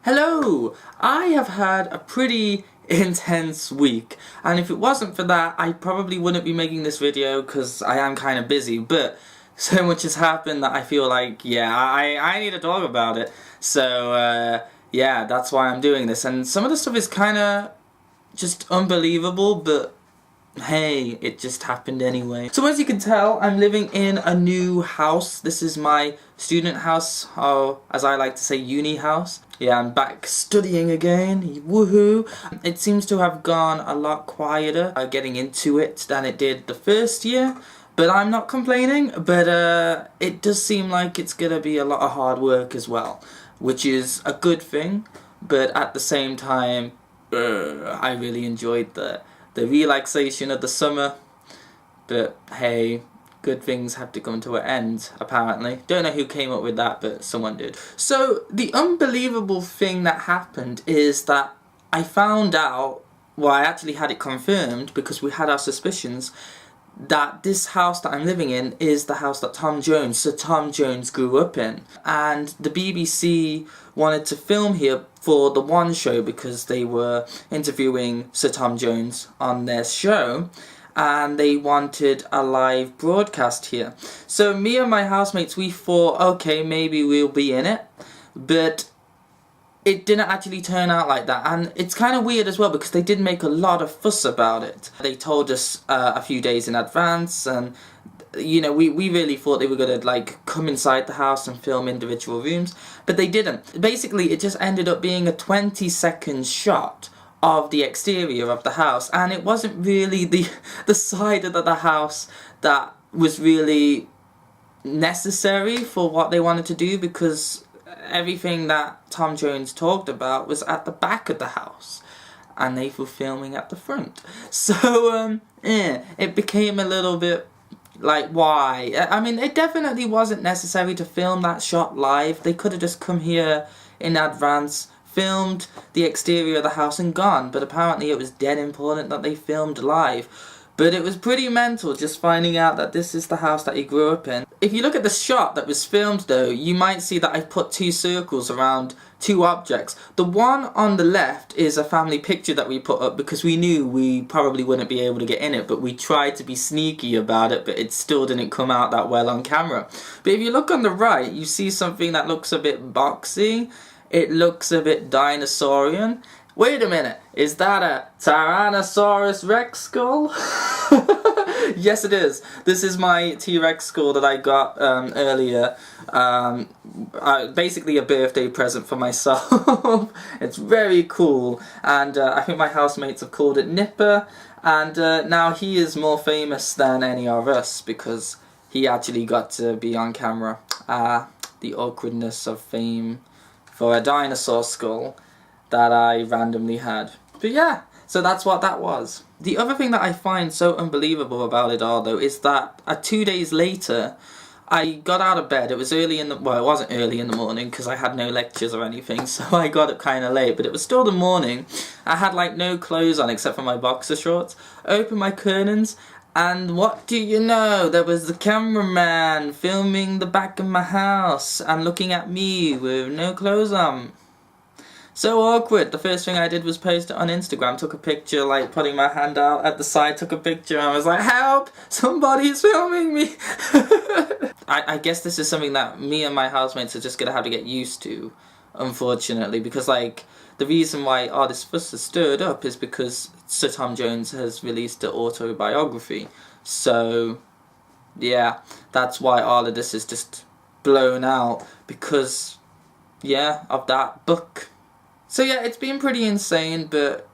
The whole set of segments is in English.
Hello! I have had a pretty intense week, and if it wasn't for that, I probably wouldn't be making this video because I am kind of busy, but so much has happened that I feel like, yeah, I need to talk about it. So, yeah, that's why I'm doing this, and some of the stuff is kind of just unbelievable, but hey, it just happened anyway. So as you can tell, I'm living in a new house. This is my student house, or as I like to say, uni house. Yeah, I'm back studying again, woohoo! It seems to have gone a lot quieter getting into it than it did the first year, but I'm not complaining, but it does seem like it's gonna be a lot of hard work as well, which is a good thing, but at the same time, I really enjoyed the relaxation of the summer, but hey, good things have to come to an end, apparently. Don't know who came up with that, but someone did. So, the unbelievable thing that happened is that I found out, well, I actually had it confirmed, because we had our suspicions, that this house that I'm living in is the house that Sir Tom Jones grew up in. And the BBC wanted to film here for the One Show because they were interviewing Sir Tom Jones on their show, and they wanted a live broadcast here. So me and my housemates, we thought, okay, maybe we'll be in it, but it didn't actually turn out like that, and it's kind of weird as well because they did make a lot of fuss about it. They told us a few days in advance, and you know, we really thought they were gonna like come inside the house and film individual rooms, but they didn't. Basically, it just ended up being a 20-second shot of the exterior of the house, and it wasn't really the side of the house that was really necessary for what they wanted to do, because everything that Tom Jones talked about was at the back of the house, and they were filming at the front. So, it became a little bit like, why? I mean, it definitely wasn't necessary to film that shot live. They could have just come here in advance, filmed the exterior of the house and gone, but apparently it was dead important that they filmed live. But it was pretty mental just finding out that this is the house that he grew up in. If you look at the shot that was filmed though, you might see that I've put two circles around two objects. The one on the left is a family picture that we put up because we knew we probably wouldn't be able to get in it, but we tried to be sneaky about it, but it still didn't come out that well on camera. But if you look on the right, you see something that looks a bit boxy. It looks a bit dinosaurian. Wait a minute, is that a Tyrannosaurus Rex skull? Yes, it is. This is my T-Rex skull that I got earlier. Basically a birthday present for myself. It's very cool, and I think my housemates have called it Nipper, and now he is more famous than any of us because he actually got to be on camera. The awkwardness of fame for a dinosaur skull that I randomly had. But yeah, so that's what that was. The other thing that I find so unbelievable about it all though is that 2 days later I got out of bed. It was early in the, well, it wasn't early in the morning because I had no lectures or anything, so I got up kind of late, but it was still the morning. I had like no clothes on except for my boxer shorts. Opened my curtains, and what do you know, there was the cameraman filming the back of my house and looking at me with no clothes on. So awkward. The first thing I did was post it on Instagram, took a picture, like putting my hand out at the side, took a picture, and I was like, help! Somebody's filming me! I guess this is something that me and my housemates are just gonna have to get used to, unfortunately, because like, the reason why all this fuss has stirred up is because Sir Tom Jones has released an autobiography. So, yeah, that's why all of this is just blown out, because, yeah, of that book. So yeah, it's been pretty insane, but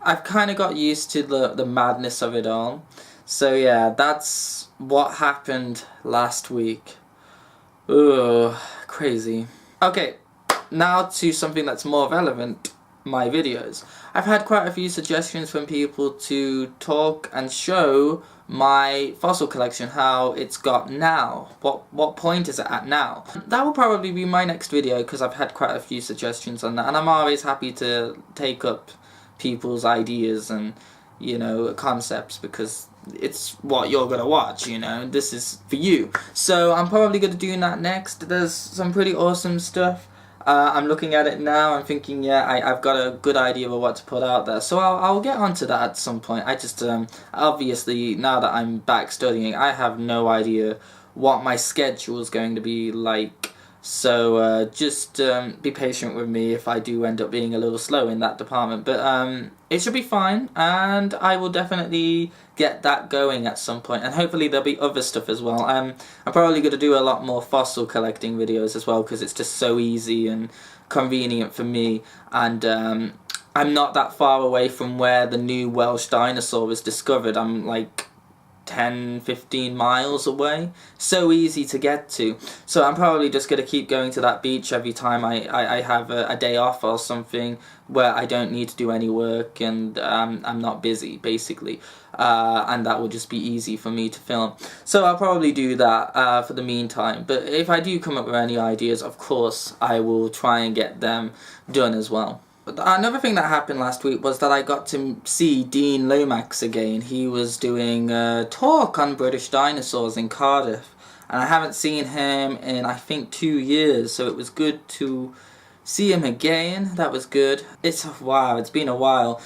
I've kind of got used to the madness of it all. So yeah, that's what happened last week. Ugh, crazy. Okay, now to something that's more relevant, my videos. I've had quite a few suggestions from people to talk and show my fossil collection, how it's got now. What point is it at now? That will probably be my next video because I've had quite a few suggestions on that, and I'm always happy to take up people's ideas and, you know, concepts, because it's what you're gonna watch, you know, this is for you. So I'm probably gonna do that next. There's some pretty awesome stuff. I'm looking at it now, I'm thinking, yeah, I've got a good idea of what to put out there. So I'll get onto that at some point. I just, obviously, now that I'm back studying, I have no idea what my schedule is going to be like. So just be patient with me if I do end up being a little slow in that department. But it should be fine, and I will definitely get that going at some point. And hopefully there'll be other stuff as well. I'm probably going to do a lot more fossil collecting videos as well, because it's just so easy and convenient for me. And I'm not that far away from where the new Welsh dinosaur was discovered. I'm like 10-15 miles away, so easy to get to. So I'm probably just going to keep going to that beach every time I have a day off or something, where I don't need to do any work and I'm not busy, basically, and that will just be easy for me to film. So I'll probably do that for the meantime, but if I do come up with any ideas, of course I will try and get them done as well. Another thing that happened last week was that I got to see Dean Lomax again. He was doing a talk on British dinosaurs in Cardiff, and I haven't seen him in, I think, 2 years, so it was good to see him again. That was good. It's been a while.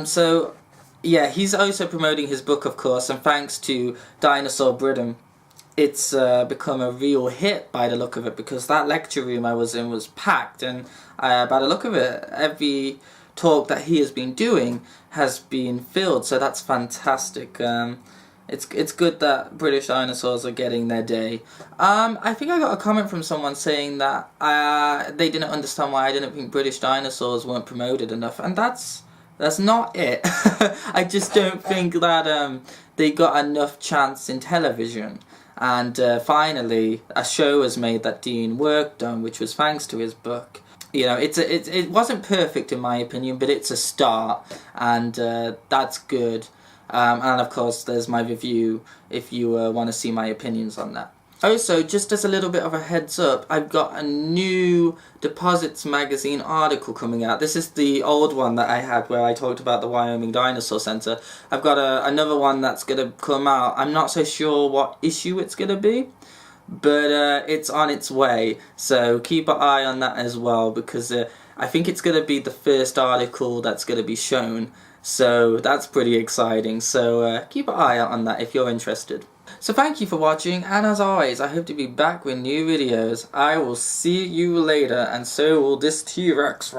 So yeah, he's also promoting his book, of course, and thanks to Dinosaur Britain, it's become a real hit by the look of it, because that lecture room I was in was packed, and by the look of it, every talk that he has been doing has been filled, so that's fantastic. It's good that British dinosaurs are getting their day. I think I got a comment from someone saying that they didn't understand why I didn't think British dinosaurs weren't promoted enough, and that's not it. I just don't think that they got enough chance in television. And finally, a show was made that Dean worked on, which was thanks to his book. You know, it wasn't perfect in my opinion, but it's a start, and that's good. And of course, there's my review if you want to see my opinions on that. Also, just as a little bit of a heads up, I've got a new Deposits magazine article coming out. This is the old one that I had where I talked about the Wyoming Dinosaur Center. I've got another one that's going to come out. I'm not so sure what issue it's going to be, but it's on its way. So keep an eye on that as well, because I think it's going to be the first article that's going to be shown. So that's pretty exciting. So keep an eye out on that if you're interested. So thank you for watching, and as always, I hope to be back with new videos. I will see you later, and so will this T-Rex.